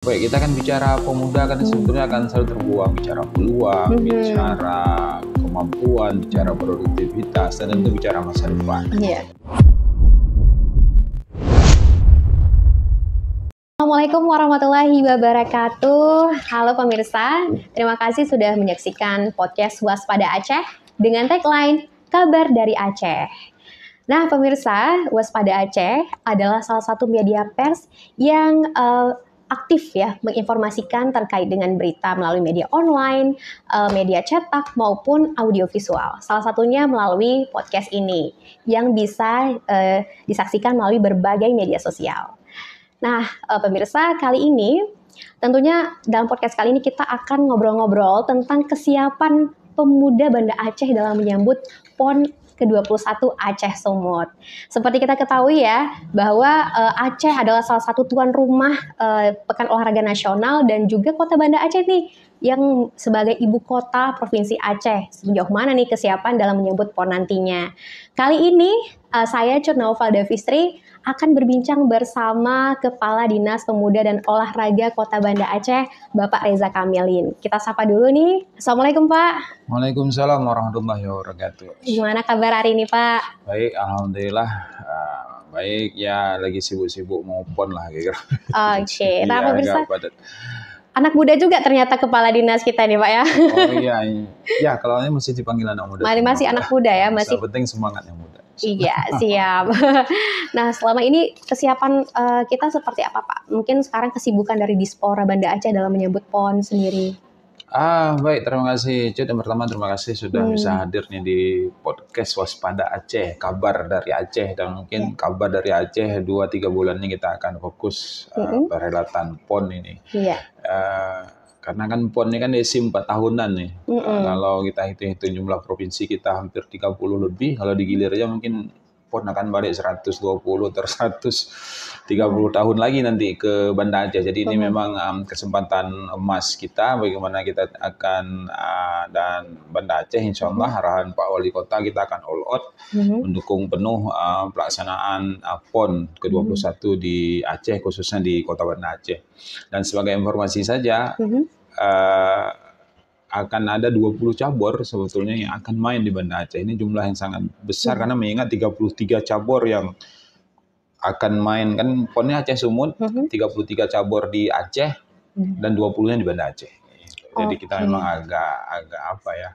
Baik, kita kan bicara pemuda kan sebetulnya akan selalu terbuang bicara peluang, bicara kemampuan, bicara produktivitas, dan tentu bicara masa depan. Iya. Assalamualaikum warahmatullahi wabarakatuh. Halo pemirsa, terima kasih sudah menyaksikan podcast Waspada Aceh dengan tagline Kabar dari Aceh. Nah pemirsa, Waspada Aceh adalah salah satu media pers yang aktif ya menginformasikan terkait dengan berita melalui media online, media cetak maupun audiovisual. Salah satunya melalui podcast ini yang bisa disaksikan melalui berbagai media sosial. Nah, pemirsa, kali ini tentunya dalam podcast kali ini kita akan ngobrol-ngobrol tentang kesiapan pemuda Banda Aceh dalam menyambut PON ke-21 Aceh Sumut. Seperti kita ketahui ya, bahwa Aceh adalah salah satu tuan rumah Pekan Olahraga Nasional dan juga Kota Banda Aceh nih yang sebagai ibu kota Provinsi Aceh. Sejauh mana nih kesiapan dalam menyambut PON nantinya? Kali ini saya Cut Naufal Davistri akan berbincang bersama Kepala Dinas Pemuda dan Olahraga Kota Banda Aceh, Bapak Reza Kamilin. Kita sapa dulu nih. Assalamualaikum Pak. Waalaikumsalam warahmatullahi wabarakatuh. Gimana kabar hari ini Pak? Baik, alhamdulillah. Baik, ya lagi sibuk-sibuk mau PON lah kira. Oke, nah Iya, pemirsa, agak padat. anak muda juga ternyata Kepala Dinas kita nih Pak ya. Oh iya, ya kalau ini mesti dipanggil anak muda. Masih anak muda ya, masih. Yang penting semangat yang muda. Iya, siap. Nah, selama ini kesiapan kita seperti apa Pak? Mungkin sekarang kesibukan dari Dispora Banda Aceh dalam menyambut PON sendiri. Baik, terima kasih Cut. Yang pertama terima kasih sudah bisa hadir nih di podcast Waspada Aceh, kabar dari Aceh, dan mungkin kabar dari Aceh 2-3 bulan ini kita akan fokus perhelatan PON ini. Iya. Karena kan PON ini kan isi 4 tahunan nih. Kalau kita hitung jumlah provinsi kita hampir 30 lebih, kalau digilir aja mungkin PON akan balik 120 atau 130 tahun lagi nanti ke Banda Aceh. Jadi ini memang kesempatan emas kita bagaimana kita akan dan Banda Aceh insya Allah arahan Pak Wali Kota kita akan all out mendukung penuh pelaksanaan PON ke-21 di Aceh, khususnya di Kota Banda Aceh. Dan sebagai informasi saja, akan ada 20 cabur sebetulnya yang akan main di Banda Aceh. Ini jumlah yang sangat besar karena mengingat 33 cabur yang akan main. Kan PON-nya Aceh Sumut, 33 cabur di Aceh dan 20-nya di Banda Aceh. Jadi kita memang agak apa ya,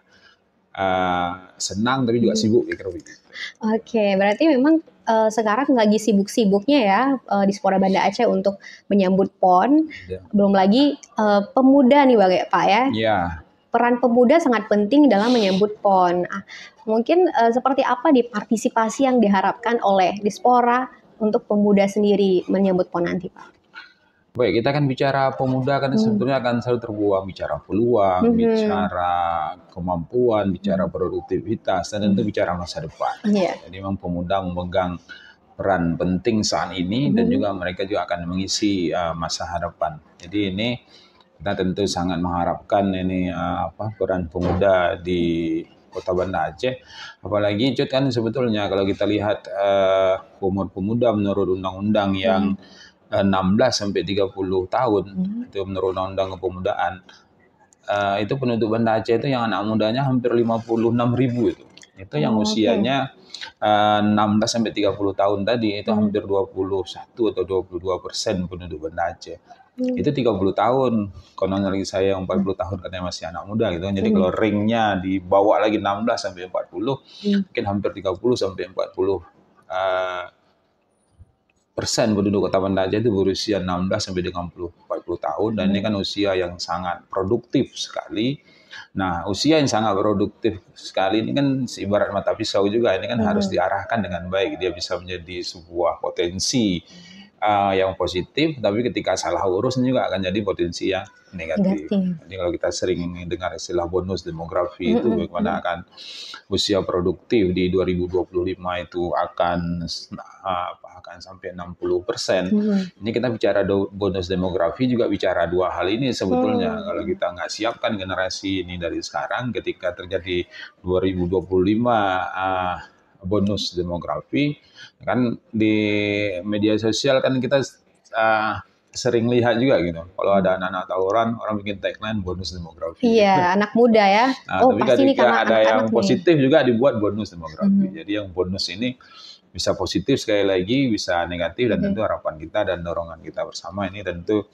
senang tapi juga sibuk kira begitu. Oke, berarti memang sekarang lagi sibuk-sibuknya ya Dispora Banda Aceh untuk menyambut PON. Belum lagi pemuda nih Pak ya. Iya. Peran pemuda sangat penting dalam menyambut PON. Mungkin seperti apa nih partisipasi yang diharapkan oleh Dispora untuk pemuda sendiri menyambut PON nanti Pak? Baik, kita kan bicara pemuda kan sebetulnya akan selalu terbuang bicara peluang, bicara kemampuan, bicara produktivitas, dan tentu bicara masa depan. Jadi memang pemuda memegang peran penting saat ini dan juga mereka juga akan mengisi masa hadapan. Jadi ini kita tentu sangat mengharapkan ini peran pemuda di Kota Banda Aceh. Apalagi Cut kan sebetulnya kalau kita lihat umur pemuda menurut undang-undang yang 16 sampai 30 tahun itu menurut undang-undang kepemudaan, itu penduduk Banda Aceh itu yang anak mudanya hampir 56.000 itu yang usianya 16 sampai 30 tahun tadi itu hampir 21 atau 22% penduduk Banda Aceh. Itu 30 tahun, konon lagi saya yang 40 tahun katanya masih anak muda gitu. Jadi kalau ringnya dibawa lagi 16 sampai 40, mungkin hampir 30 sampai 40 persen penduduk Kota Banda Aceh itu berusia 16 sampai dengan 40 tahun, dan ini kan usia yang sangat produktif sekali. Nah, usia yang sangat produktif sekali ini kan ibarat mata pisau juga, ini kan harus diarahkan dengan baik. Dia bisa menjadi sebuah potensi yang positif, tapi ketika salah urus ini juga akan jadi potensi yang negatif. Jadi kalau kita sering dengar istilah bonus demografi itu bagaimana akan usia produktif di 2025 itu akan sampai 60%. Ini kita bicara bonus demografi juga bicara dua hal ini sebetulnya. Kalau kita nggak siapkan generasi ini dari sekarang, ketika terjadi 2025 bonus demografi, kan di media sosial kan kita sering lihat juga gitu. Kalau ada anak-anak tawuran, orang bikin tagline bonus demografi. Iya, anak muda ya. Nah, tapi pasti ini karena ada yang anak-anak positif juga dibuat bonus demografi. Jadi yang bonus ini bisa positif sekali lagi, bisa negatif, dan tentu harapan kita dan dorongan kita bersama ini tentu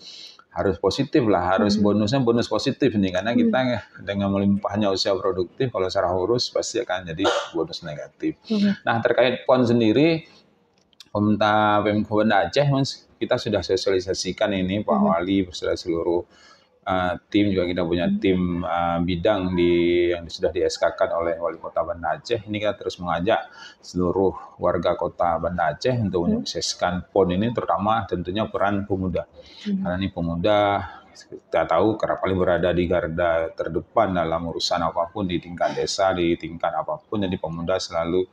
harus positif lah, harus bonusnya bonus positif nih, karena kita dengan melimpahnya usia produktif, kalau secara urus pasti akan jadi bonus negatif. Nah, terkait PON sendiri, pemerintah Pemko Banda Aceh, kita sudah sosialisasikan ini Pak Wali beserta seluruh tim, juga kita punya tim bidang yang sudah di-SK-kan oleh Wali Kota Banda Aceh. Ini kita terus mengajak seluruh warga Kota Banda Aceh untuk menyukseskan PON ini, terutama tentunya peran pemuda. Karena ini pemuda kita tahu kerap kali berada di garda terdepan dalam urusan apapun, di tingkat desa, di tingkat apapun. Jadi pemuda selalu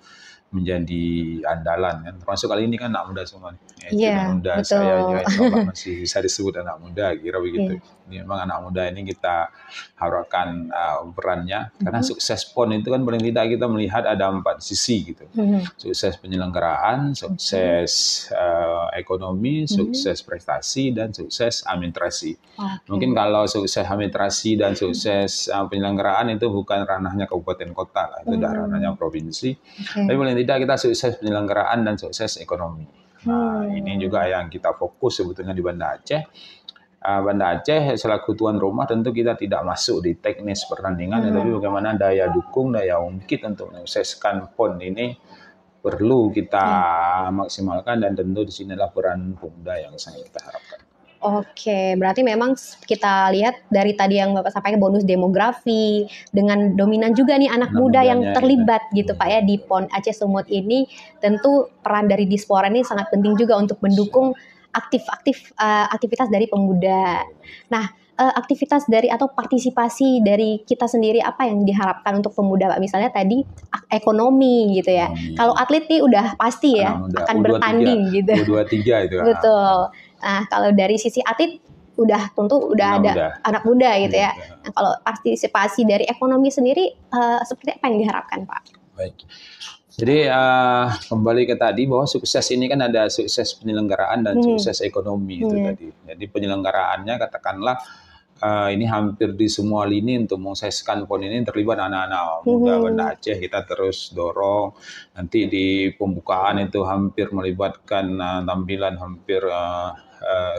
menjadi andalan kan, termasuk kali ini kan anak muda semua. Muda, betul. Saya juga masih bisa disebut anak muda, kira begitu. Ini memang anak muda ini kita harapkan perannya, karena sukses PON itu kan paling tidak kita melihat ada 4 sisi gitu. Sukses penyelenggaraan, sukses ekonomi, sukses prestasi, dan sukses administrasi. Mungkin kalau sukses administrasi dan sukses penyelenggaraan itu bukan ranahnya kabupaten kota lah, itu ranahnya provinsi. Tapi paling tidak kita sukses penyelenggaraan dan sukses ekonomi. Nah, ini juga yang kita fokus sebetulnya di Banda Aceh. Banda Aceh selaku tuan rumah tentu kita tidak masuk di teknis pertandingan, tapi bagaimana daya dukung, daya ungkit untuk menyukseskan PON ini perlu kita maksimalkan, dan tentu di sinilah peran pemuda yang sangat kita harapkan. Oke, berarti memang kita lihat dari tadi yang Bapak sampaikan, bonus demografi, dengan dominan juga nih anak muda yang terlibat gitu Pak ya di PON Aceh Sumut ini. Tentu peran dari Dispora ini sangat penting juga untuk mendukung aktivitas dari pemuda. Nah, aktivitas dari atau partisipasi dari kita sendiri apa yang diharapkan untuk pemuda Pak? Misalnya tadi ekonomi gitu ya. Kalau atlet nih udah pasti ya akan bertanding gitu. U23 itu. Betul. Nah, kalau dari sisi atlet tentu ada anak muda gitu ya. Nah, kalau partisipasi dari ekonomi sendiri seperti apa yang diharapkan Pak? Baik. Jadi kembali ke tadi bahwa sukses ini kan ada sukses penyelenggaraan dan sukses ekonomi itu tadi. Jadi penyelenggaraannya katakanlah ini hampir di semua lini untuk mensukseskan PON ini terlibat anak-anak muda Banda Aceh. Kita terus dorong, nanti di pembukaan itu hampir melibatkan tampilan hampir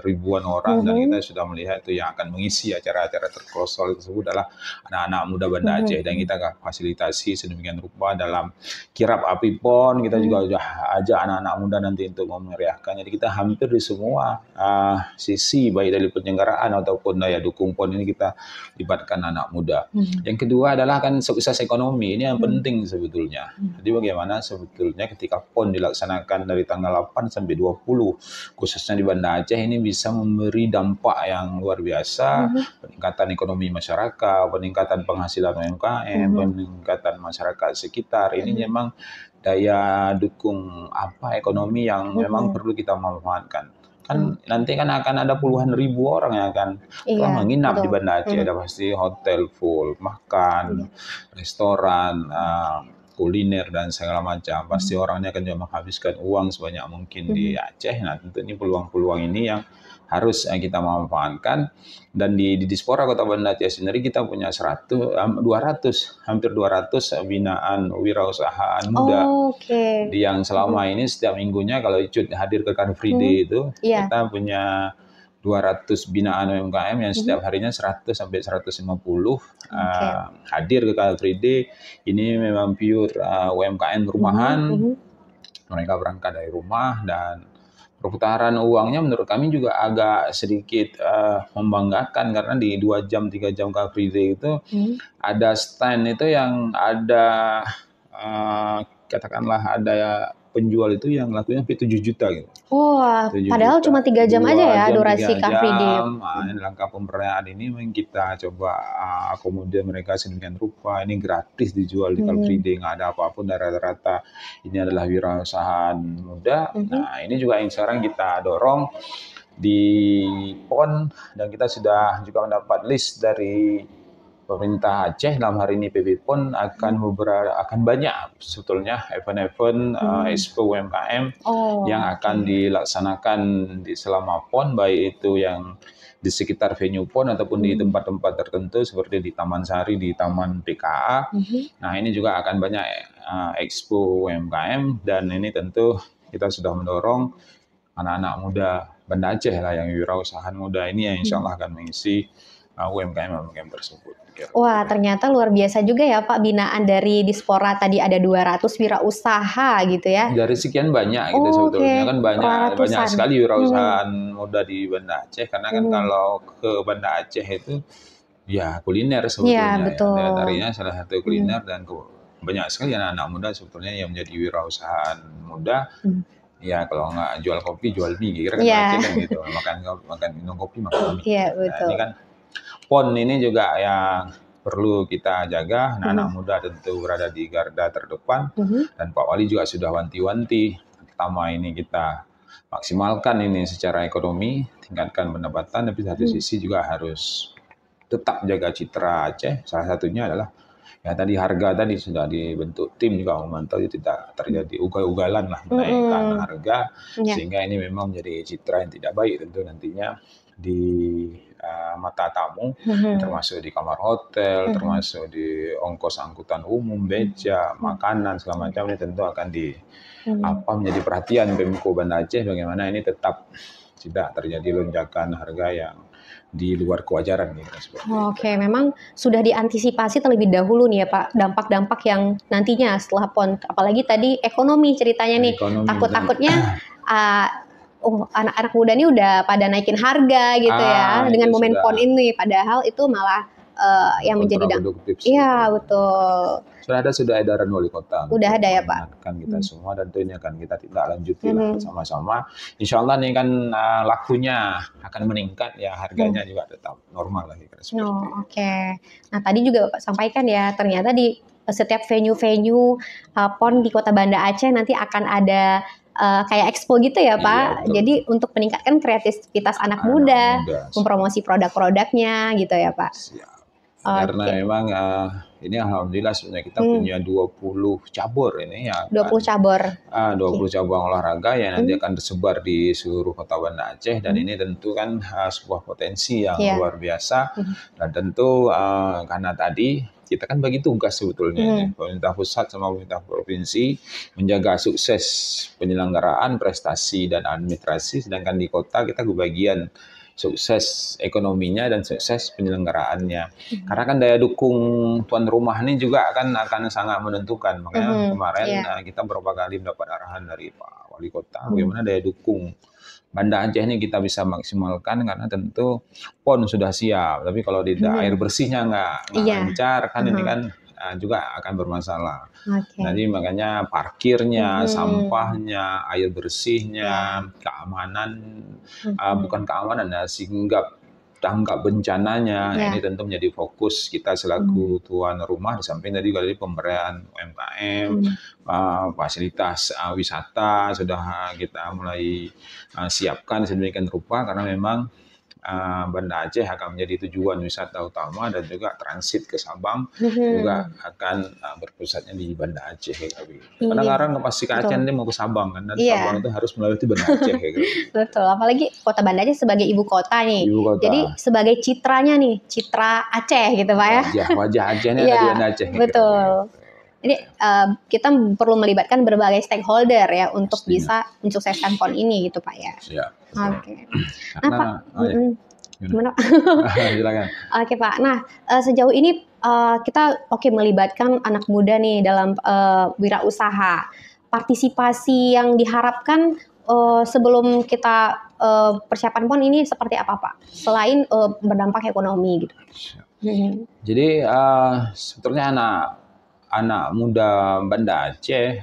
ribuan orang, dan kita sudah melihat itu yang akan mengisi acara-acara terkolosal tersebut adalah anak-anak muda Banda Aceh, dan kita akan fasilitasi sedemikian rupa dalam kirap api PON. Kita juga sudah ajak anak-anak muda nanti untuk memeriahkan. Jadi kita hampir di semua sisi, baik dari penyelenggaraan ataupun daya dukung PON ini kita libatkan anak muda. Yang kedua adalah kan sukses ekonomi, ini yang penting sebetulnya. Jadi bagaimana sebetulnya ketika PON dilaksanakan dari tanggal 8 sampai 20 khususnya di Banda Aceh ini bisa memberi dampak yang luar biasa, peningkatan ekonomi masyarakat, peningkatan penghasilan UMKM, peningkatan masyarakat sekitar. Ini memang daya dukung ekonomi yang memang perlu kita manfaatkan. Kan nanti kan akan ada puluhan ribu orang yang akan menginap di Banda Aceh. Ada pasti hotel full, makan, restoran, kuliner dan segala macam. Pasti orangnya akan juga menghabiskan uang sebanyak mungkin di Aceh. Nah, tentu ini peluang-peluang ini yang harus kita manfaatkan. Dan di Dispora Kota Banda Aceh sendiri kita punya hampir 200 binaan wirausahaan muda. Yang selama ini setiap minggunya kalau ikut hadir ke Car Free Day itu, kita punya 200 binaan UMKM yang setiap harinya 100 sampai 150 hadir ke Car Free Day. Ini memang pure UMKM rumahan. Mereka berangkat dari rumah, dan perputaran uangnya menurut kami juga agak sedikit membanggakan, karena di 2 jam 3 jam Car Free Day itu ada stand itu yang ada katakanlah ada penjual itu yang lakunya sampai 7 juta gitu. Padahal cuma 3 jam aja ya durasi Car Free Day. Langkah pemberdayaan ini memang kita coba akomodir mereka sedemikian rupa. Ini gratis dijual di Car Free Day, nggak ada apapun, dari rata-rata ini adalah wirausahaan muda. Nah, ini juga yang sekarang kita dorong di PON, dan kita sudah juga mendapat list dari pemerintah Aceh dalam hari ini PB PON akan banyak sebetulnya event-event expo UMKM yang akan dilaksanakan selama PON, baik itu yang di sekitar venue PON ataupun di tempat-tempat tertentu seperti di Taman Sari, di Taman PKA. Nah, ini juga akan banyak expo UMKM, dan ini tentu kita sudah mendorong anak-anak muda Banda Aceh lah, yang wirausahaan muda ini yang insya Allah akan mengisi UMKM tersebut. Wah, ternyata luar biasa juga ya Pak, binaan dari Dispora tadi ada 200 wirausaha gitu ya. Dari sekian banyak gitu sebetulnya kan banyak sekali wirausahaan muda di Banda Aceh, karena kan kalau ke Banda Aceh itu ya kuliner sebetulnya. Ya, betul. Ya, darinya salah satu kuliner, dan banyak sekali anak-anak muda sebetulnya yang menjadi wirausahaan muda. Ya, kalau nggak jual kopi, jual mie, kira-kira kan kan gitu. Makan minum kopi, makan mie. Iya, betul. Nah, ini kan PON ini juga yang perlu kita jaga. Anak-anak muda tentu berada di garda terdepan, dan Pak Wali juga sudah wanti-wanti. Pertama ini kita maksimalkan ini secara ekonomi, tingkatkan pendapatan, tapi satu sisi juga harus tetap jaga citra Aceh. Salah satunya adalah ya tadi harga tadi sudah dibentuk tim juga memantau tidak terjadi ugal-ugalan lah menaikkan harga, sehingga ini memang menjadi citra yang tidak baik tentu nantinya di mata tamu, termasuk di kamar hotel, termasuk di ongkos angkutan umum, beca, makanan segala macam, ini tentu akan menjadi perhatian Pemko Banda Aceh bagaimana ini tetap tidak terjadi lonjakan harga yang di luar kewajaran gitu. Oke, memang sudah diantisipasi terlebih dahulu nih ya Pak, dampak-dampak yang nantinya setelah PON, apalagi tadi ekonomi ceritanya nih, takut-takutnya anak-anak muda ini udah pada naikin harga gitu ya dengan momen PON ini, padahal itu malah yang menjadi iya betul. Sudah edaran wali kota. Udah ada ya Pak. Kan kita semua, dan ini akan kita tidak lanjuti sama-sama. Insya Allah nih kan lakunya akan meningkat ya, harganya juga tetap normal lagi. Oke. Nah tadi juga Bapak sampaikan ya, ternyata di setiap venue-venue PON di Kota Banda Aceh nanti akan ada kayak expo gitu ya Pak. Iya, jadi untuk meningkatkan kreativitas anak muda, mempromosi produk-produknya gitu ya Pak. Siap. Karena memang ini alhamdulillah sebenarnya kita punya 20 cabur ini ya. 20 cabur. 20 cabang olahraga yang nanti akan tersebar di seluruh Kota Banda Aceh, dan ini tentu kan sebuah potensi yang luar biasa. Dan tentu karena tadi kita kan bagi tugas sebetulnya, pemerintah pusat sama pemerintah provinsi menjaga sukses penyelenggaraan prestasi dan administrasi, sedangkan di kota kita kebagian sukses ekonominya dan sukses penyelenggaraannya. Karena kan daya dukung tuan rumah ini juga akan sangat menentukan. Makanya kemarin kita beberapa kali mendapat arahan dari Pak Wali Kota bagaimana daya dukung Banda Aceh ini kita bisa maksimalkan, karena tentu PON sudah siap, tapi kalau tidak air bersihnya nggak lancar kan ini kan juga akan bermasalah. Jadi makanya parkirnya, sampahnya, air bersihnya, keamanan, bukan keamanan ya, sehingga tanggap bencananya, ini tentu menjadi fokus kita selaku tuan rumah, di samping tadi juga dari pemberdayaan UMKM, fasilitas wisata sudah kita mulai siapkan sedemikian rupa, karena memang Banda Aceh akan menjadi tujuan wisata utama, dan juga transit ke Sabang juga akan berpusatnya di Banda Aceh. Karena sekarang pasti ke Aceh nanti mau ke Sabang kan, dan Sabang itu harus melalui Banda Aceh. Betul, apalagi Kota Banda Aceh sebagai ibu kota nih. Jadi sebagai citranya nih, citra Aceh gitu Pak ya. Wajah Acehnya dari Banda Aceh. Betul. Jadi kita perlu melibatkan berbagai stakeholder ya untuk bisa mensukseskan PON ini gitu Pak ya. Siap. Oke. Nah Pak, gimana? Silakan. Oke Pak. Nah sejauh ini kita melibatkan anak muda nih dalam wirausaha. Partisipasi yang diharapkan sebelum kita persiapan PON ini seperti apa Pak? Selain berdampak ekonomi gitu. Jadi sebetulnya anak muda Banda Aceh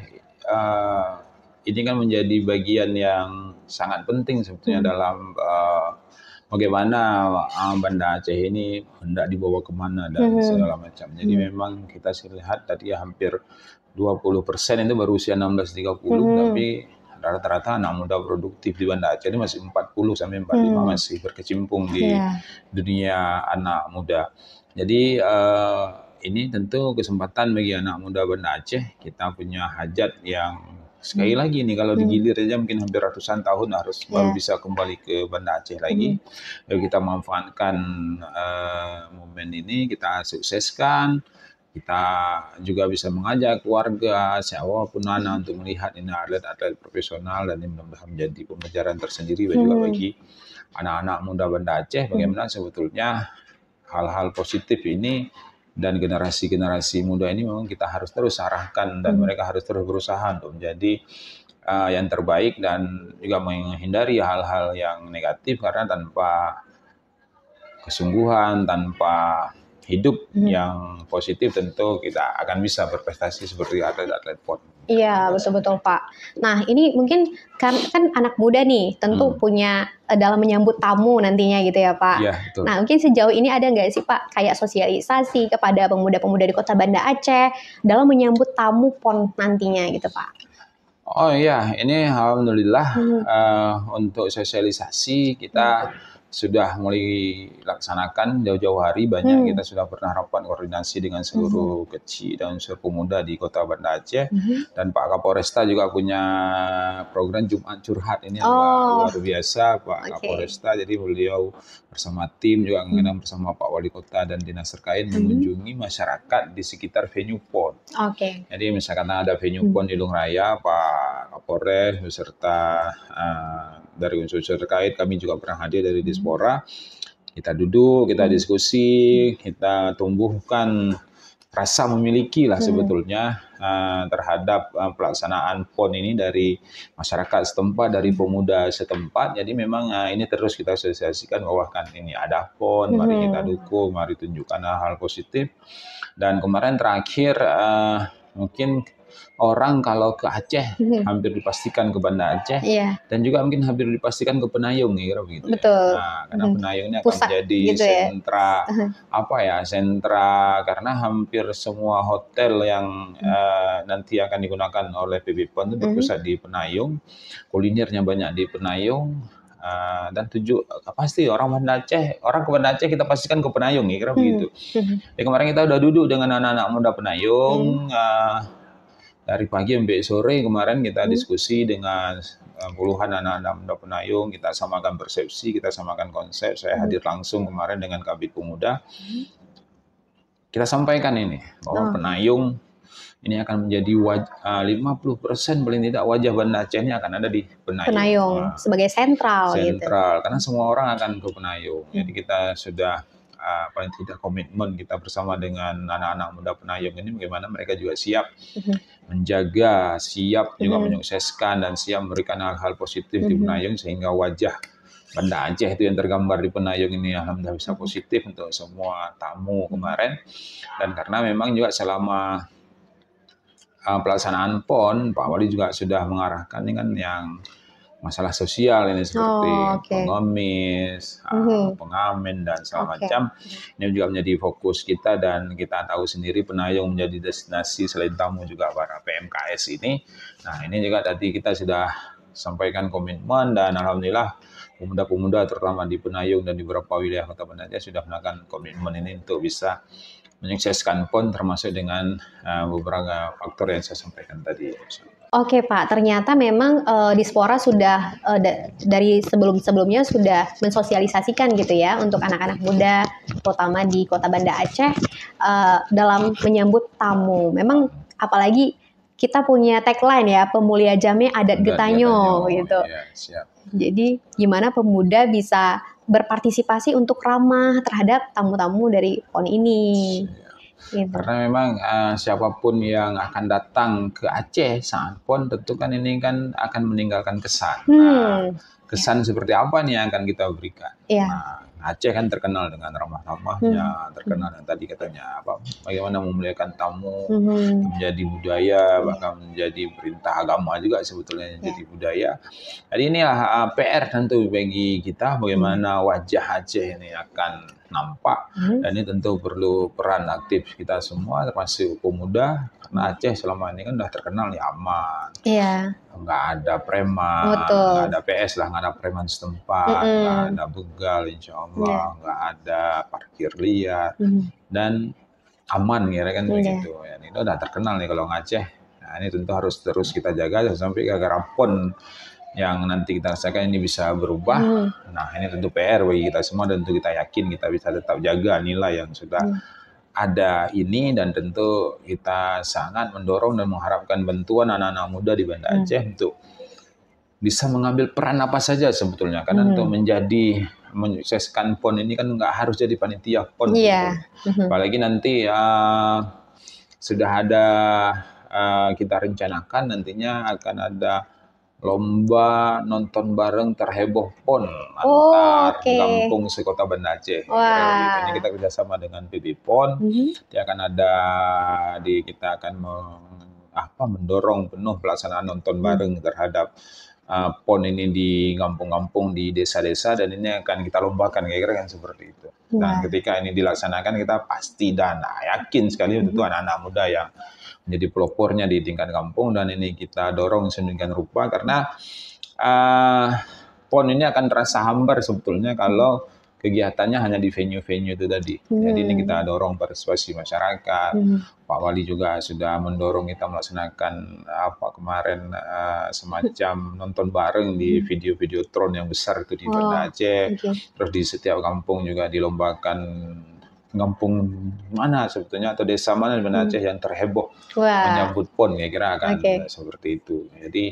ini kan menjadi bagian yang sangat penting sebetulnya dalam bagaimana Banda Aceh ini hendak dibawa kemana dan segala macam. Jadi memang kita lihat tadi hampir 20% itu berusia 16-30, tapi rata-rata anak muda produktif di Banda Aceh ini masih 40-45 masih berkecimpung di dunia anak muda. Jadi ini tentu kesempatan bagi anak muda Banda Aceh. Kita punya hajat yang sekali lagi nih, kalau digilir aja mungkin hampir ratusan tahun harus baru bisa kembali ke Banda Aceh lagi. Lalu kita manfaatkan momen ini, kita sukseskan. Kita juga bisa mengajak keluarga, siapapun anak untuk melihat ini atlet-atlet profesional, dan ini mudah-mudahan menjadi pembelajaran tersendiri juga bagi anak-anak muda Banda Aceh bagaimana sebetulnya hal-hal positif ini, dan generasi-generasi muda ini memang kita harus terus arahkan dan mereka harus terus berusaha untuk menjadi yang terbaik dan juga menghindari hal-hal yang negatif, karena tanpa kesungguhan, tanpa hidup yang positif tentu kita akan bisa berprestasi seperti atlet-atlet PON. Iya, betul-betul Pak. Nah, ini mungkin kan anak muda nih, tentu punya dalam menyambut tamu nantinya gitu ya Pak. Iya, betul. Nah, mungkin sejauh ini ada nggak sih Pak kayak sosialisasi kepada pemuda-pemuda di Kota Banda Aceh dalam menyambut tamu PON nantinya gitu Pak? Oh iya, ini alhamdulillah untuk sosialisasi kita sudah mulai laksanakan jauh-jauh hari. Banyak kita sudah pernah rapat koordinasi dengan seluruh kecil dan seluruh pemuda di Kota Banda Aceh, dan Pak Kapolresta juga punya program Jumat Curhat ini luar biasa Pak Kapolresta. Jadi beliau bersama tim juga kadang bersama Pak Wali Kota dan dinas terkait mengunjungi masyarakat di sekitar venue PON. Jadi misalkan ada venue PON di Long Raya, Pak Kapolres beserta dari unsur terkait, kami juga pernah hadir dari Dispora. Kita duduk, kita diskusi, kita tumbuhkan rasa memiliki lah sebetulnya terhadap pelaksanaan PON ini dari masyarakat setempat, dari pemuda setempat. Jadi memang ini terus kita sosialisasikan bahwa kan ini ada PON, mari kita dukung, mari tunjukkan hal positif. Dan kemarin terakhir mungkin orang kalau ke Aceh hampir dipastikan ke Banda Aceh, dan juga mungkin hampir dipastikan ke Penayung ya, begitu. Betul. Nah, karena Penayung ini akan menjadi gitu sentra sentra, karena hampir semua hotel yang nanti akan digunakan oleh PB PON itu berpusat di Penayung, kulinernya banyak di Penayung. Dan pasti orang ke Banda Aceh kita pastikan ke Penayung ya, kira begitu. Jadi kemarin kita udah duduk dengan anak-anak muda Penayung, dari pagi sampai sore kemarin kita diskusi dengan puluhan anak-anak muda Penayung, kita samakan persepsi, kita samakan konsep. Saya hadir langsung kemarin dengan Kabid Pemuda. Kita sampaikan ini bahwa Penayung ini akan menjadi 50% paling tidak wajah Banda Aceh ini akan ada di Penayung. Sebagai sentral gitu. Karena semua orang akan ke Penayung. Jadi kita sudah paling tidak komitmen kita bersama dengan anak-anak muda Penayung ini bagaimana mereka juga siap menjaga, siap juga menyukseskan dan siap memberikan hal-hal positif di Penayung, sehingga wajah Banda Aceh itu yang tergambar di Penayung ini alhamdulillah bisa positif untuk semua tamu kemarin. Dan karena memang juga selama pelaksanaan PON, Pak Wali juga sudah mengarahkan ini kan yang masalah sosial ini seperti pengemis, pengamen dan segala macam. Ini juga menjadi fokus kita, dan kita tahu sendiri Penayung menjadi destinasi selain tamu juga para PMKS ini. Nah, ini juga tadi kita sudah sampaikan komitmen, dan alhamdulillah pemuda-pemuda terutama di Penayung dan di beberapa wilayah Kota Banda Aceh sudah melakukan komitmen ini untuk bisa menyukseskan PON, termasuk dengan beberapa faktor yang saya sampaikan tadi. Oke Pak, ternyata memang Dispora sudah dari sebelum-sebelumnya sudah mensosialisasikan gitu ya untuk anak-anak muda, terutama di Kota Banda Aceh dalam menyambut tamu. Memang apalagi kita punya tagline ya, pemulia Jame Adat Getanyo gitu. Ya, siap. Jadi gimana pemuda bisa berpartisipasi untuk ramah terhadap tamu-tamu dari PON ini. Gitu. Karena memang siapapun yang akan datang ke Aceh saat PON tentu kan ini kan akan meninggalkan kesan. Nah, kesan seperti apa nih yang akan kita berikan? Nah, Aceh kan terkenal dengan ramah-ramahnya, terkenal dengan tadi katanya bagaimana memuliakan tamu, menjadi budaya, bahkan menjadi perintah agama juga sebetulnya jadi budaya. Jadi inilah PR tentu bagi kita, bagaimana wajah Aceh ini akan nampak, dan ini tentu perlu peran aktif kita semua termasuk pemuda, karena Aceh selama ini kan sudah terkenal nih aman, nggak ada preman, nggak ada PS lah, nggak ada preman setempat, nggak ada begal, insya Allah, nggak ada parkir liar, dan aman kan begitu. Ya, ini udah terkenal nih kalau Aceh. Nah, ini tentu harus terus kita jaga sampai gara-gara PON yang nanti kita rasakan ini bisa berubah. Nah, ini tentu PR bagi kita semua dan tentu kita yakin kita bisa tetap jaga nilai yang sudah ada ini, dan tentu kita sangat mendorong dan mengharapkan bantuan anak-anak muda di Banda Aceh untuk bisa mengambil peran apa saja sebetulnya, karena untuk menyukseskan PON ini kan nggak harus jadi panitia PON. Apalagi nanti sudah ada kita rencanakan nantinya akan ada lomba nonton bareng terheboh PON antar kampung sekota Banda Aceh. Ini kita kerjasama dengan PB PON. Dia akan ada kita akan mendorong penuh pelaksanaan nonton bareng terhadap PON ini di kampung-kampung, di desa-desa, dan ini akan kita lombakan kira-kira kan seperti itu. Dan ketika ini dilaksanakan kita pasti dan yakin sekali tentu anak-anak muda yang menjadi pelopornya di tingkat kampung, dan ini kita dorong sedemikian rupa karena PON ini akan terasa hambar sebetulnya kalau kegiatannya hanya di venue-venue itu tadi. Jadi ini kita dorong partisipasi masyarakat. Pak Wali juga sudah mendorong kita melaksanakan kemarin semacam nonton bareng di video-video drone yang besar itu di Banda Aceh. Terus di setiap kampung juga dilombakan kampung mana sebetulnya atau desa mana di Banda Aceh yang terheboh menyambut PON, kira-kira akan seperti itu. Jadi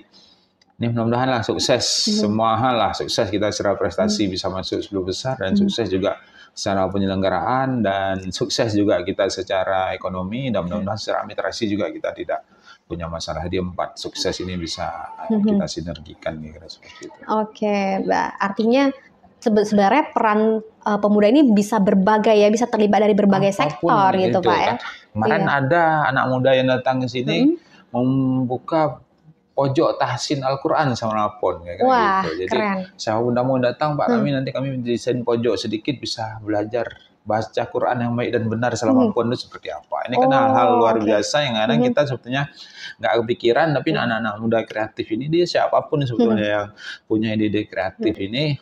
ini mudah-mudahan lah sukses, semua hal lah sukses, kita secara prestasi bisa masuk 10 besar, dan sukses juga secara penyelenggaraan, dan sukses juga kita secara ekonomi, dan mudah-mudahan secara administrasi juga kita tidak punya masalah. Jadi 4 sukses ini bisa kita sinergikan kira-kira seperti itu. Oke, Mbak. Artinya sebenarnya peran pemuda ini bisa berbagai ya, bisa terlibat dari berbagai sektor gitu Pak ya. Kemarin ada anak muda yang datang ke sini membuka pojok tahsin Al-Quran sama PON kayak gitu. Jadi siapa muda mau datang Pak, nanti kami desain pojok sedikit bisa belajar baca Quran yang baik dan benar selama PON itu seperti apa. Ini kan hal-hal luar biasa yang kadang kita sebetulnya nggak kepikiran, tapi anak-anak muda kreatif ini, dia siapapun sebetulnya yang punya ide-ide kreatif ini,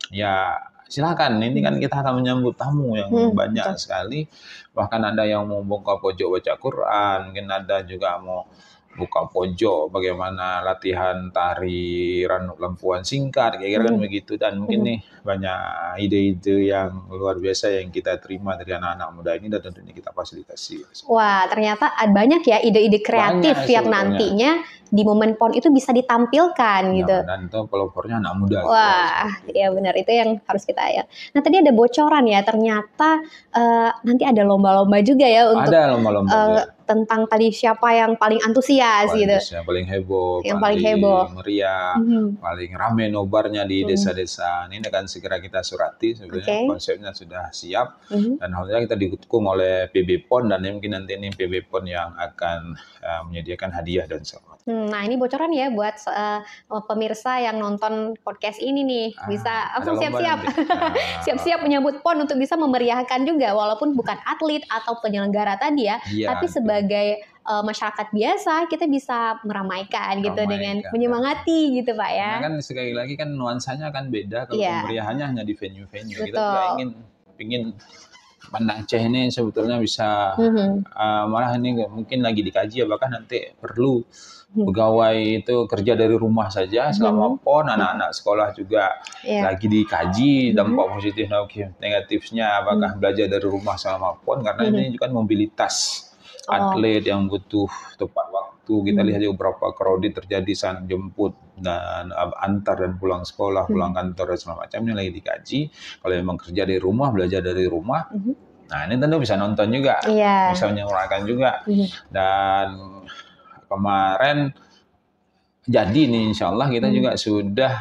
ya silakan. Ini kan kita akan menyambut tamu yang banyak sekali. Bahkan ada yang mau buka pojok baca Quran, mungkin ada juga mau buka pojok bagaimana latihan tari ranuk lampuan singkat, kira-kira kan begitu. Dan mungkin nih banyak ide-ide yang luar biasa yang kita terima dari anak-anak muda ini, dan tentunya kita fasilitasi. Wah, ternyata banyak ya ide-ide kreatif yang nantinya di momen PON itu bisa ditampilkan gitu. Dan itu pelopornya anak muda. Wah, ya benar, itu yang harus kita ya. Nah, tadi ada bocoran ya, ternyata nanti ada lomba-lomba juga ya untuk ada lomba-lomba tentang tadi siapa yang paling antusias gitu. Yang paling heboh, yang paling heboh, meriah, paling rame nobarnya di desa-desa. Ini akan segera kita surati sebenarnya. Konsepnya sudah siap, dan alhamdulillah kita didukung oleh PB PON, dan mungkin nanti ini PB PON yang akan menyediakan hadiah dan sebagainya. Nah, ini bocoran ya buat pemirsa yang nonton podcast ini nih, bisa langsung siap-siap siap-siap menyambut PON untuk bisa memeriahkan juga, walaupun bukan atlet atau penyelenggara tadi ya, tapi sebagai masyarakat biasa kita bisa meramaikan gitu dengan menyemangati gitu Pak ya. Nah, kan sekali lagi kan nuansanya kan beda kalau pemeriahannya hanya di venue-venue. Kita juga ingin Banda Aceh ini sebetulnya bisa malah ini mungkin lagi dikaji ya, bahkan nanti perlu pegawai itu kerja dari rumah saja selama PON. Anak-anak sekolah juga lagi dikaji dampak positif negatifnya, apakah belajar dari rumah selama PON, karena ini juga mobilitas atlet yang butuh tepat waktu. Kita lihat juga beberapa crowded terjadi saat jemput dan antar dan pulang sekolah, pulang kantor dan segala macamnya lagi dikaji. Kalau memang kerja dari rumah, belajar dari rumah, nah ini tentu bisa nonton juga, bisa menyuarakan juga. Dan kemarin jadi nih insya Allah kita juga sudah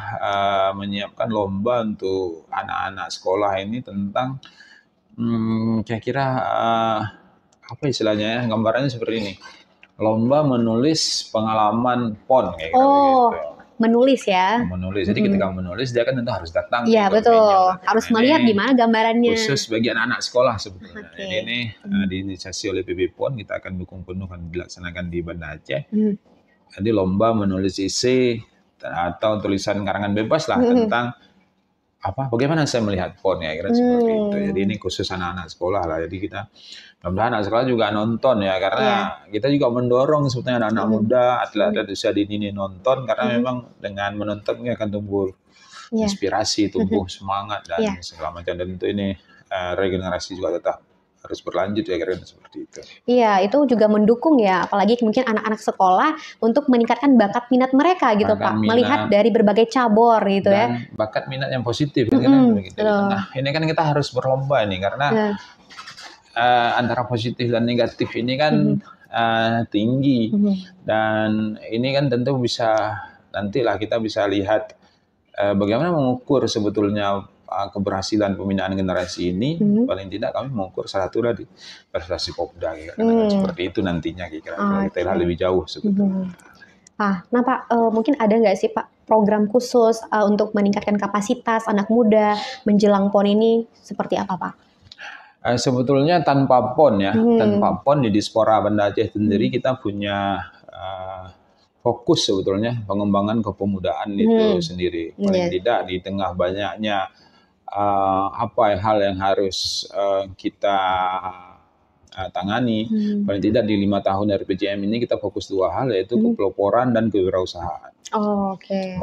menyiapkan lomba untuk anak-anak sekolah ini tentang kira-kira apa istilahnya ya, gambarannya seperti ini, lomba menulis pengalaman PON kayak gitu. Menulis ya. Menulis. Jadi ketika menulis dia kan tentu harus datang. Iya betul. Harus melihat di mana gambarannya. Khusus bagi anak-anak sekolah sebetulnya. Jadi ini diinisiasi oleh PB PON, kita akan dukung penuh, akan dilaksanakan di Banda Aceh. Jadi lomba menulis isi atau tulisan karangan bebas lah tentang bagaimana saya melihat PON ya, kira seperti itu. Jadi ini khusus anak-anak sekolah lah. Jadi kita mudah-mudahan anak sekolah juga nonton ya, karena kita juga mendorong sebetulnya anak-anak muda, atlet-atlet usia dini ini nonton, karena memang dengan menontonnya akan tumbuh inspirasi, tumbuh semangat dan segala macam. Dan tentu ini regenerasi juga tetap harus berlanjut ya, kira-kira seperti itu. Iya, itu juga mendukung ya, apalagi mungkin anak-anak sekolah untuk meningkatkan bakat minat mereka gitu Pak, melihat dari berbagai cabur gitu dan bakat minat yang positif kan begitu. Nah, ini kan kita harus berlomba nih, karena antara positif dan negatif ini kan tinggi, dan ini kan tentu bisa nantilah kita bisa lihat bagaimana mengukur sebetulnya keberhasilan pembinaan generasi ini. Paling tidak kami mengukur salah satu di prestasi Popda, seperti itu nantinya kira-kira kita lihat lebih jauh sebetulnya. Nah Pak, mungkin ada nggak sih Pak program khusus untuk meningkatkan kapasitas anak muda menjelang PON ini, seperti apa Pak? Sebetulnya tanpa PON ya, tanpa PON di Dispora Banda Aceh sendiri kita punya fokus sebetulnya pengembangan kepemudaan itu sendiri. Paling tidak di tengah banyaknya hal yang harus kita tangani, paling tidak di 5 tahun RPJM ini kita fokus 2 hal, yaitu kepeloporan dan kewirausahaan.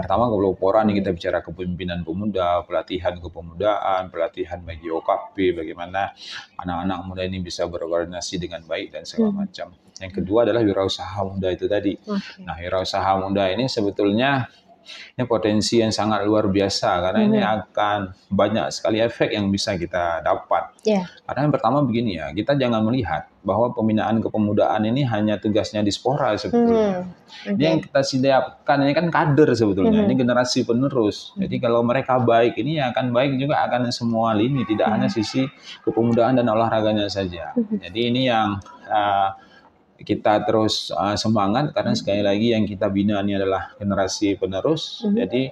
Pertama kepeloporan, ini kita bicara kepemimpinan pemuda, pelatihan kepemudaan, pelatihan bagi OKP, bagaimana anak-anak muda ini bisa berkoordinasi dengan baik dan segala macam. Yang kedua adalah wirausaha muda itu tadi. Nah, wirausaha muda ini sebetulnya ini potensi yang sangat luar biasa, karena ini akan banyak sekali efek yang bisa kita dapat. Karena yang pertama begini ya, kita jangan melihat bahwa pembinaan kepemudaan ini hanya tugasnya Dispora sebetulnya. Ini yang kita siapkan ini kan kader sebetulnya, ini generasi penerus. Jadi kalau mereka baik, ini akan baik juga akan semua lini, tidak hanya sisi kepemudaan dan olahraganya saja. Jadi ini yang kita terus semangat, karena sekali lagi yang kita bina ini adalah generasi penerus. Jadi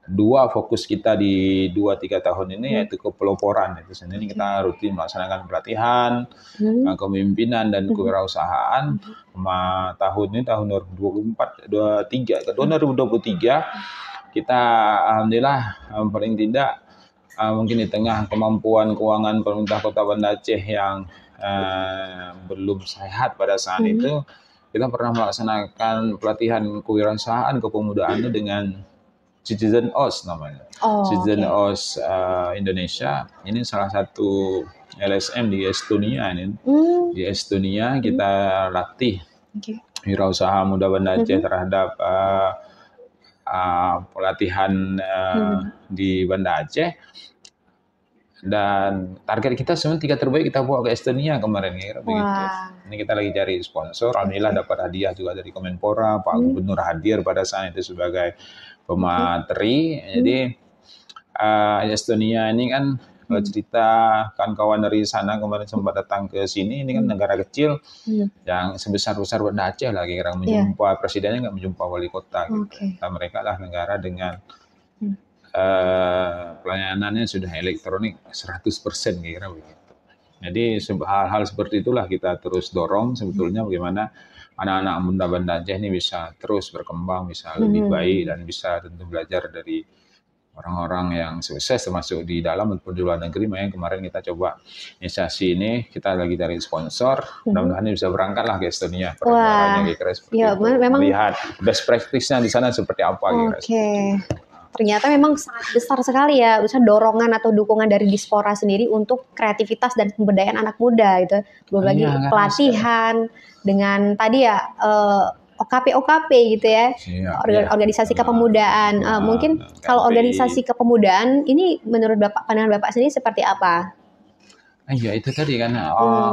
2 fokus kita di 2-3 tahun ini yaitu kepeloporan. Itu sendiri kita rutin melaksanakan pelatihan, kepemimpinan dan kewirausahaan. Tahun ini tahun 2023 kita alhamdulillah paling tidak mungkin di tengah kemampuan keuangan pemerintah Kota Banda Aceh yang belum sehat pada saat itu, kita pernah melaksanakan pelatihan kewirausahaan kepemudaan itu dengan Citizen OS namanya. Citizen OS Indonesia ini salah satu LSM di Estonia ini. Di Estonia kita latih wirausaha muda Banda Aceh terhadap pelatihan di Banda Aceh. Dan target kita sebenarnya 3 terbaik kita bawa ke Estonia kemarin, begitu. Ini kita lagi cari sponsor. Alhamdulillah dapat hadiah juga dari Kemenpora. Pak Gubernur hadir pada saat itu sebagai pemateri. Jadi Estonia ini kan kalau cerita kawan-kawan dari sana kemarin sempat datang ke sini, ini kan negara kecil yang sebesar-besar Banda Aceh lah, kira menjumpa presidennya nggak menjumpa wali kota. Gitu. Nah, mereka lah negara dengan pelayanannya sudah elektronik 100% kira begitu. Jadi hal-hal seperti itulah kita terus dorong sebetulnya, bagaimana anak-anak muda Banda Aceh ini bisa terus berkembang, bisa lebih baik, dan bisa tentu belajar dari orang-orang yang sukses termasuk di dalam maupun di luar negeri. Makanya kemarin kita coba inisiasi ini, kita lagi cari sponsor, mudah-mudahan bisa berangkatlah ke Estonia. Kira-kira seperti itu. Memang lihat best practice-nya di sana seperti apa. Ternyata memang sangat besar sekali ya, misalnya dorongan atau dukungan dari Dispora sendiri untuk kreativitas dan pemberdayaan anak muda gitu. Belum lagi pelatihan dengan tadi ya OKP gitu ya, organisasi kepemudaan. Mungkin kalau organisasi kepemudaan ini menurut Bapak, pandangan Bapak sendiri seperti apa? Iya itu tadi kan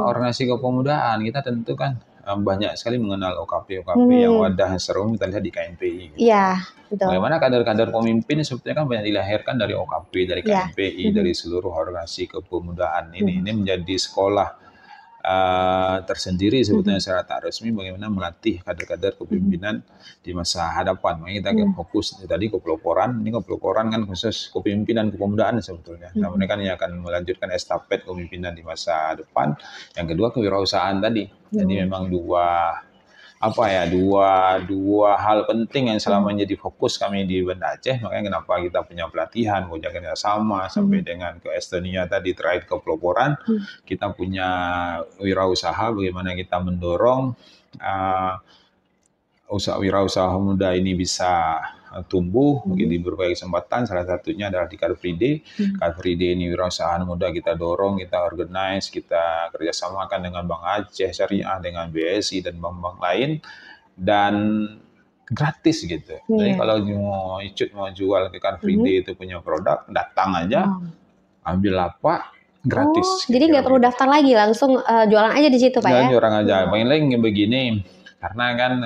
organisasi kepemudaan kita tentu kan banyak sekali mengenal OKP yang wadah seru kita lihat di KMPI. Iya, betul. Bagaimana kader-kader pemimpin sebetulnya kan banyak dilahirkan dari OKP, dari KMPI, dari seluruh organisasi kepemudaan ini. Ini menjadi sekolah tersendiri sebetulnya secara tak resmi, bagaimana melatih kader-kader kepemimpinan di masa hadapan. Makanya kita fokus tadi kepeloporan. Ini kepeloporan kan khusus kepemimpinan kepemudaan sebetulnya. Nah, mereka ini akan melanjutkan estafet kepemimpinan di masa depan. Yang kedua kewirausahaan tadi. Jadi memang apa ya, dua hal penting yang selama menjadi fokus kami di Banda Aceh. Makanya kenapa kita punya pelatihan, punya kerjasama sampai dengan ke Estonia tadi, terakhir ke peloporan. Kita punya wirausaha, bagaimana kita mendorong wirausaha muda ini bisa tumbuh di berbagai kesempatan. Salah satunya adalah di Car Free Day. Car Free Day ini wirausaha muda kita dorong, kita organize, kita kerjasamakan dengan Bank Aceh Syariah, dengan BSI dan bank-bank lain, dan gratis gitu. Jadi kalau mau jual ke Car Free Day itu punya produk, datang aja, ambil apa, gratis. Jadi nggak perlu daftar lagi, langsung jualan aja di situ Pak ya? Jualan aja. Paling lagi begini, karena kan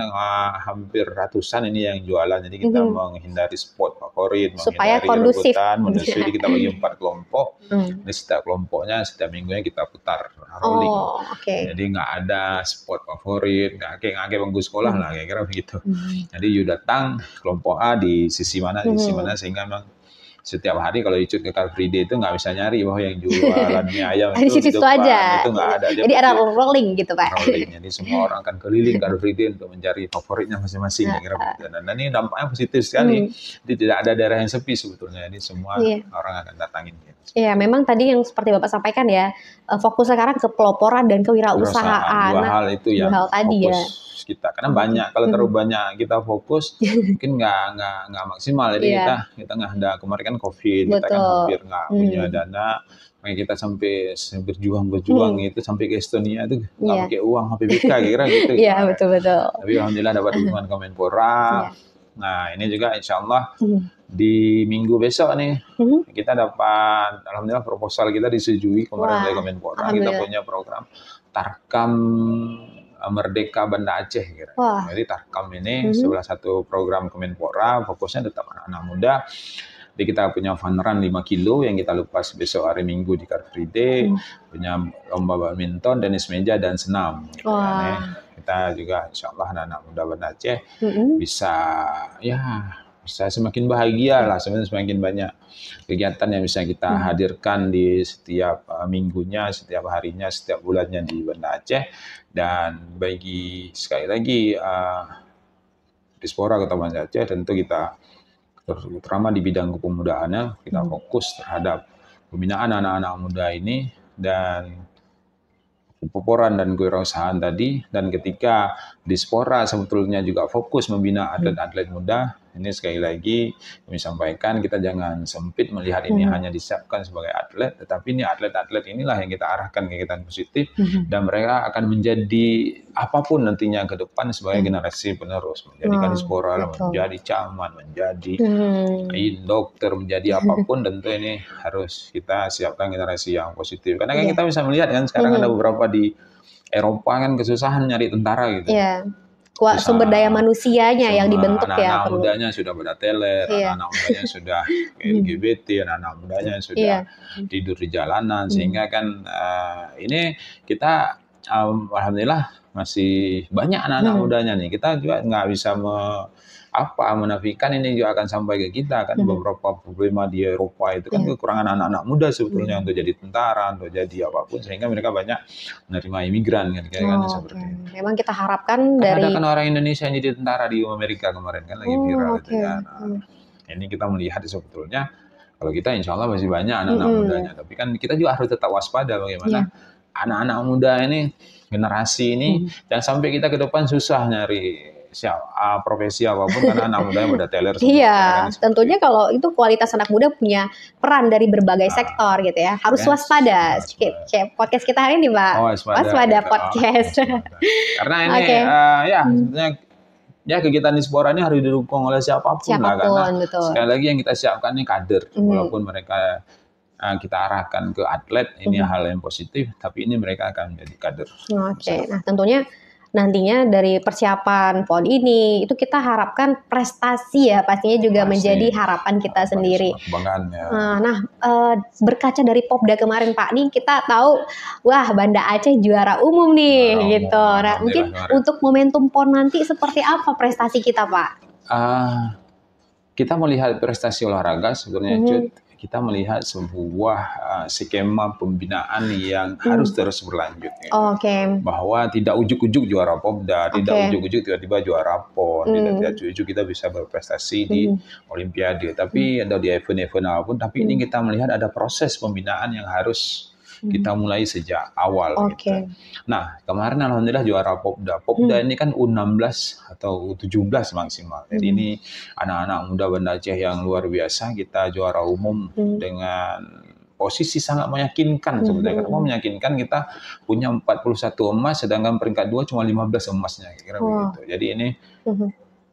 hampir ratusan ini yang jualan, jadi kita menghindari spot favorit, supaya menghindari kondusif. Jadi kita bagi 4 kelompok, di setiap kelompoknya setiap minggunya kita putar rolling. Jadi nggak ada spot favorit, nggak kayak bangku sekolah lah, kira-kira begitu. Jadi you datang kelompok A di sisi mana, sehingga memang setiap hari kalau Icut ke Car Free Day itu nggak bisa nyari bahwa yang jualannya ayam itu di situ aja. Itu nggak ada. Jadi ada rolling gitu Pak. Rolling. Jadi semua orang akan keliling Car Free Day untuk mencari favoritnya masing-masing. Dan ini dampaknya positif sekali. Jadi tidak ada daerah yang sepi sebetulnya. Jadi semua orang akan datangin. Iya, memang tadi yang seperti Bapak sampaikan ya, fokus sekarang ke peloporan dan kewirausahaan. Dua hal itu yang tadi fokus kita, karena banyak, kalau terlalu banyak kita fokus mungkin nggak maksimal. Jadi kita nggak ada, kemarin kan COVID, kita kan hampir nggak punya dana, makanya kita sampai berjuang itu sampai ke Estonia itu nggak pakai uang HPBK kira gitu. Iya, betul. Tapi alhamdulillah dapat dukungan Kemenpora. Nah ini juga insya Allah di minggu besok nih kita dapat, alhamdulillah proposal kita disetujui kemarin oleh Kemenpora. Kita punya program Tarkam Merdeka Banda Aceh kira. Jadi Tarkam ini salah satu program Kemenpora, fokusnya tetap anak-anak muda. Jadi kita punya fun run 5 kilo yang kita lepas besok hari Minggu di Car Free Day, punya lomba badminton, tenis meja, dan senam. Kita juga insya Allah anak-anak muda Banda Aceh bisa semakin bahagia lah, semakin banyak kegiatan yang bisa kita hadirkan di setiap minggunya, setiap harinya, setiap bulannya di Banda Aceh. Dan bagi sekali lagi Dispora Kota Banda Aceh, tentu kita terutama di bidang kepemudaannya kita fokus terhadap pembinaan anak-anak muda ini dan peloporan dan kewirausahaan tadi. Dan ketika Dispora sebetulnya juga fokus membina atlet-atlet muda, ini sekali lagi kami sampaikan, kita jangan sempit melihat ini hanya disiapkan sebagai atlet, tetapi ini atlet-atlet inilah yang kita arahkan kegiatan positif, dan mereka akan menjadi apapun nantinya ke depan sebagai generasi penerus, menjadi Dispora, menjadi camat, menjadi dokter, menjadi apapun. Tentu ini harus kita siapkan generasi yang positif, karena kan kita bisa melihat kan sekarang ada beberapa di Eropa kan kesusahan nyari tentara gitu. Sumber daya manusianya yang dibentuk anak-anak mudanya sudah pada teler, anak-anak mudanya sudah LGBT, anak-anak mudanya sudah tidur di jalanan, sehingga kan ini kita alhamdulillah masih banyak anak-anak mudanya nih. Kita juga nggak bisa menafikan ini juga akan sampai ke kita kan. Beberapa problema di Eropa itu kan kekurangan anak-anak muda sebetulnya untuk jadi tentara, untuk jadi apapun, sehingga mereka banyak menerima imigran kan, seperti itu. Memang kita harapkan dari ada kan orang Indonesia yang jadi tentara di Amerika kemarin kan lagi viral itu kan. Ini kita melihat sebetulnya kalau kita insya Allah masih banyak anak-anak mudanya, tapi kan kita juga harus tetap waspada bagaimana anak-anak muda ini, generasi ini, jangan sampai kita ke depan susah nyari profesi apapun karena anak mudanya udah teler semua. Tentunya kalau itu kualitas anak muda punya peran dari berbagai sektor gitu ya. Harus waspada. Podcast kita hari ini Pak. Waspada podcast. Karena ini sebetulnya kegiatan Dispora ini harus didukung oleh siapapun lah, karena sekali lagi yang kita siapkan ini kader. Walaupun mereka kita arahkan ke atlet, ini hal yang positif, tapi ini mereka akan menjadi kader. Nah tentunya nantinya dari persiapan PON ini itu kita harapkan prestasi ya pastinya juga menjadi harapan kita sendiri. Berkaca dari Popda kemarin Pak, nih kita tahu Banda Aceh juara umum nih gitu. Nah, mungkin untuk momentum PON nanti seperti apa prestasi kita Pak? Kita melihat prestasi olahraga sebenarnya kita melihat sebuah skema pembinaan yang harus terus berlanjut. Ya. Bahwa tidak ujuk-ujuk juara Popda, tidak ujuk-ujuk tiba-tiba juara PON, tidak ujuk-ujuk kita bisa berprestasi di Olimpiade, tapi ada di event-event apapun. Tapi ini kita melihat ada proses pembinaan yang harus kita mulai sejak awal. Gitu. Nah, kemarin alhamdulillah juara Popda. Popda ini kan U16 atau U17 maksimal. Jadi ini anak-anak muda Banda Aceh yang luar biasa. Kita juara umum dengan posisi sangat meyakinkan sebetulnya. Kenapa meyakinkan? Kita punya 41 emas, sedangkan peringkat 2 cuma 15 emasnya. Kira begitu. Jadi ini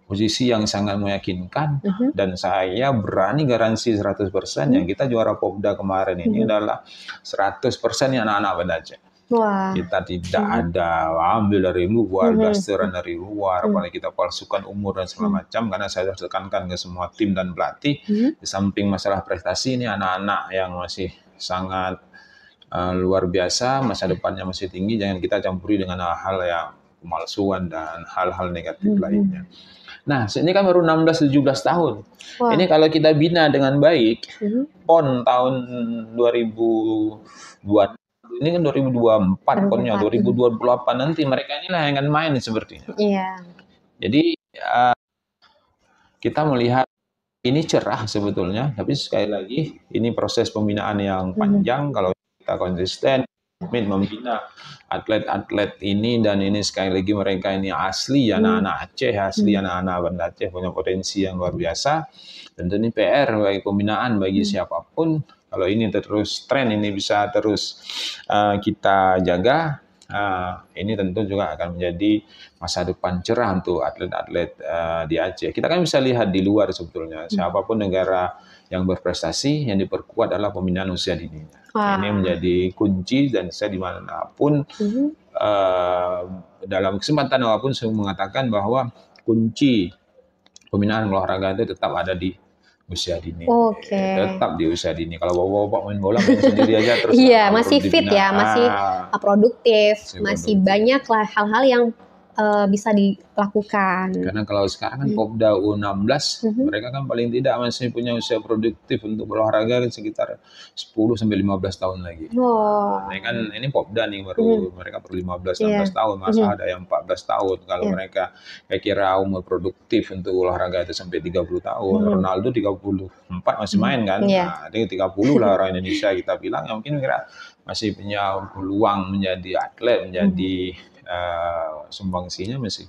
posisi yang sangat meyakinkan, dan saya berani garansi 100% yang kita juara Popda kemarin ini adalah 100% yang anak-anak Banda Aceh. Kita tidak ada ambil dari luar, dasteran dari luar, apalagi kita palsukan umur dan segala macam, karena saya harus tekankan ke semua tim dan pelatih, di samping masalah prestasi ini anak-anak yang masih sangat luar biasa, masa depannya masih tinggi, jangan kita campuri dengan hal-hal yang pemalsuan dan hal-hal negatif lainnya. Nah, ini kan baru 16-17 tahun. Ini kalau kita bina dengan baik, PON tahun 2002, ini kan 2024 PON-nya, 2028 nanti mereka inilah yang akan main sepertinya. Jadi kita melihat ini cerah sebetulnya, tapi sekali lagi ini proses pembinaan yang panjang. Kalau kita konsisten membina atlet-atlet ini, dan ini sekali lagi mereka ini asli anak-anak Aceh, asli anak-anak Banda Aceh, punya potensi yang luar biasa. Tentu ini PR bagi pembinaan bagi siapapun. Kalau ini terus tren ini bisa terus kita jaga, ini tentu juga akan menjadi masa depan cerah untuk atlet-atlet di Aceh. Kita kan bisa lihat di luar sebetulnya, siapapun negara yang berprestasi, yang diperkuat adalah pembinaan usia dini. Ini menjadi kunci, dan saya dimanapun dalam kesempatan apapun saya mengatakan bahwa kunci pembinaan olahraga itu tetap ada di usia dini. Tetap di usia dini. Kalau bapak-bapak main bola main sendiri aja terus masih fit ya, masih produktif, masih banyak lah hal-hal yang bisa dilakukan. Karena kalau sekarang kan Popda U16, mereka kan paling tidak masih punya usia produktif untuk berolahraga sekitar 10-15 tahun lagi. Ini kan ini Popda nih baru mereka perlu 15-16 tahun, masa ada yang 14 tahun. Kalau mereka kira umur produktif untuk olahraga itu sampai 30 tahun. Ronaldo 34 masih main kan. Nah, 30 lah orang Indonesia kita bilang, yang mungkin kira masih punya peluang menjadi atlet, menjadi sumbangsinya masih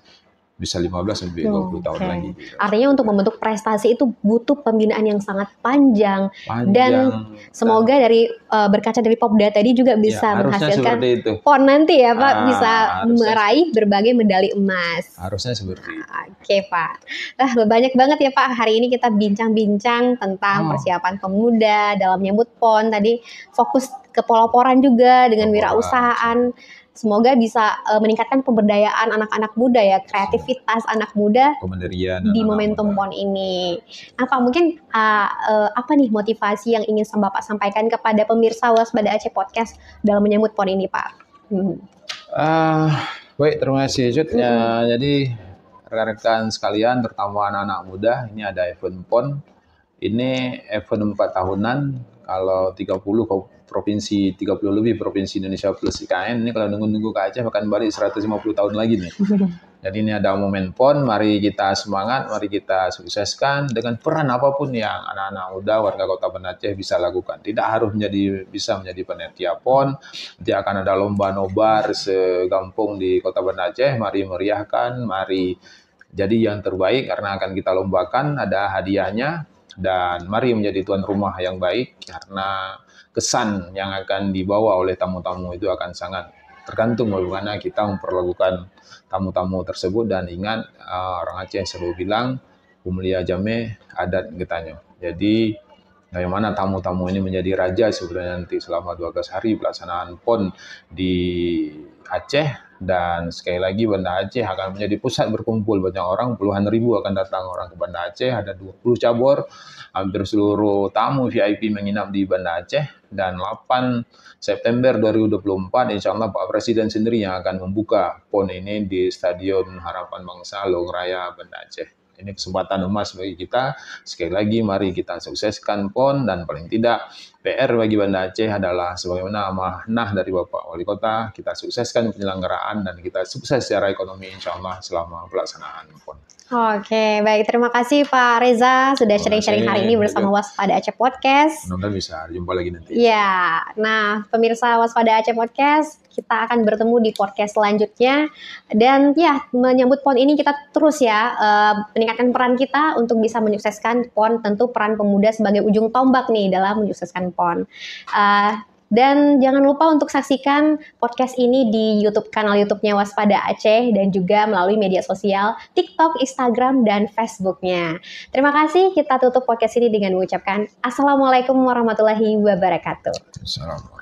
bisa 15-20 tahun lagi. Artinya untuk membentuk prestasi itu butuh pembinaan yang sangat panjang. Dan semoga dari berkaca dari Popda tadi juga bisa menghasilkan PON nanti ya Pak, bisa meraih berbagai medali emas. Harusnya seperti itu. Oke Pak. Banyak banget ya Pak, hari ini kita bincang-bincang tentang persiapan pemuda dalam menyambut PON. Tadi fokus ke pelaporan juga dengan wirausahaan. Semoga bisa meningkatkan pemberdayaan anak-anak muda ya, kreativitas anak muda di momentum PON ini. Nah Pak, mungkin apa nih motivasi yang ingin Bapak sampaikan kepada pemirsa Waspada Aceh Podcast dalam menyambut PON ini Pak? Baik, terima kasih Jud. Jadi rekan-rekan sekalian, terutama anak-anak muda, ini ada event PON. Ini event 4 tahunan, kalau 30 provinsi, 30 lebih provinsi Indonesia plus IKN, ini kalau nunggu-nunggu ke Aceh akan balik 150 tahun lagi nih. Jadi ini ada momen PON, mari kita semangat, mari kita sukseskan dengan peran apapun yang anak-anak muda warga Kota Banda Aceh bisa lakukan. Tidak harus bisa menjadi panitia PON, nanti akan ada lomba nobar segampung di Kota Banda Aceh, mari meriahkan, mari jadi yang terbaik karena akan kita lombakan, ada hadiahnya, dan mari menjadi tuan rumah yang baik karena kesan yang akan dibawa oleh tamu-tamu itu akan sangat tergantung bagaimana kita memperlakukan tamu-tamu tersebut. Dan ingat, orang Aceh selalu bilang Umulia Jame adat getanyo. Jadi bagaimana tamu-tamu ini menjadi raja sebenarnya nanti selama 12 hari pelaksanaan PON di Aceh. Dan sekali lagi Banda Aceh akan menjadi pusat berkumpul banyak orang, puluhan ribu akan datang orang ke Banda Aceh, ada 20 cabur, hampir seluruh tamu VIP menginap di Banda Aceh, dan 8 September 2024 insya Allah Pak Presiden sendiri yang akan membuka PON ini di Stadion Harapan Bangsa Long Raya Banda Aceh. Ini kesempatan emas bagi kita. Sekali lagi mari kita sukseskan PON, dan paling tidak PR bagi Banda Aceh adalah sebagaimana amanah dari Bapak Wali Kota, kita sukseskan penyelenggaraan dan kita sukses secara ekonomi insya Allah selama pelaksanaan PON. Oke, baik. Terima kasih Pak Reza sudah sharing-sharing hari ini bersama Waspada Aceh Podcast. Mudah-mudahan bisa jumpa lagi nanti. Ya, nah pemirsa Waspada Aceh Podcast, kita akan bertemu di podcast selanjutnya. Dan ya, menyambut PON ini kita terus ya meningkatkan peran kita untuk bisa menyukseskan PON. Tentu peran pemuda sebagai ujung tombak nih dalam menyukseskan PON. Dan jangan lupa untuk saksikan podcast ini di kanal YouTube-nya Waspada Aceh dan juga melalui media sosial TikTok, Instagram, dan Facebook-nya. Terima kasih, kita tutup podcast ini dengan mengucapkan Assalamualaikum warahmatullahi wabarakatuh. Assalamualaikum.